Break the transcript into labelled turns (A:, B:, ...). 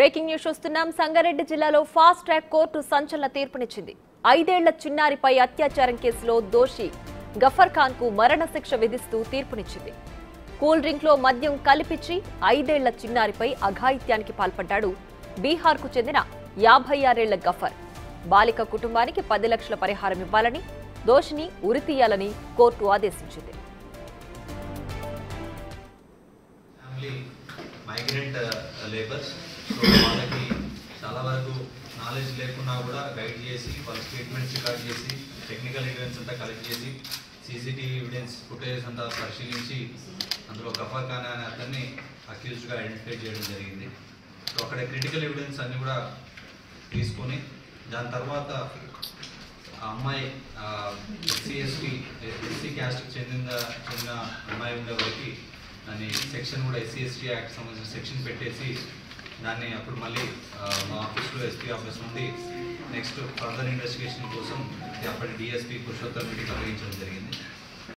A: Breaking news చూస్తున్నాం. సంగారెడ్డి జిల్లాలో fast track court సంచలన తీర్పునిచ్చింది. 5 ఏళ్ల చిన్నారిపై అత్యాచారం కేసులో దోషి గఫర్ ఖాన్ కు మరణశిక్ష విధిస్తూ తీర్పునిచ్చింది. కూల్ డ్రింక్ లో మద్యం కలిపిచ్చి 5 ఏళ్ల చిన్నారిపై అఘాయిత్యానికి పాల్పడ్డాడు బీహార్ కు చెందిన 56 ఏళ్ల గఫర్. బాలిక కుటుంబానికి 10 లక్షల పరిహారం ఇవ్వాలని, దోషిని ఉరితీయాలని కోర్టు ఆదేశించింది.
B: మైగ్రెంట్ లేబర్స్ వాళ్ళకి చాలా వరకు నాలెడ్జ్ లేకున్నా కూడా గైడ్ చేసి వాళ్ళ స్టేట్మెంట్స్ రికార్డ్ చేసి టెక్నికల్ ఎవిడెన్స్ అంతా కలెక్ట్ చేసి సీసీటీవీ ఎవిడెన్స్ ఫుటేజెస్ అంతా పరిశీలించి అందులో గఫర్ ఖాన్ అనే అతన్ని అక్యూజ్డ్గా ఐడెంటిఫై చేయడం జరిగింది. సో అక్కడ క్రిటికల్ ఎవిడెన్స్ అన్నీ కూడా తీసుకొని దాని తర్వాత ఆ అమ్మాయి ఎస్సీ క్యాస్ట్కి చెందిన అమ్మాయి ఉండేవారికి దాని సెక్షన్ కూడా ఎస్సీ యాక్ట్ సంబంధించిన సెక్షన్ పెట్టేసి దాన్ని అప్పుడు మళ్ళీ మా ఆఫీస్లో ఎస్పీ ఆఫీస్ నుండి నెక్స్ట్ ఫర్దర్ ఇన్వెస్టిగేషన్ కోసం అప్పటి డిఎస్పీ పురుషోత్తమ్ రెడ్డికి అప్పగించడం జరిగింది.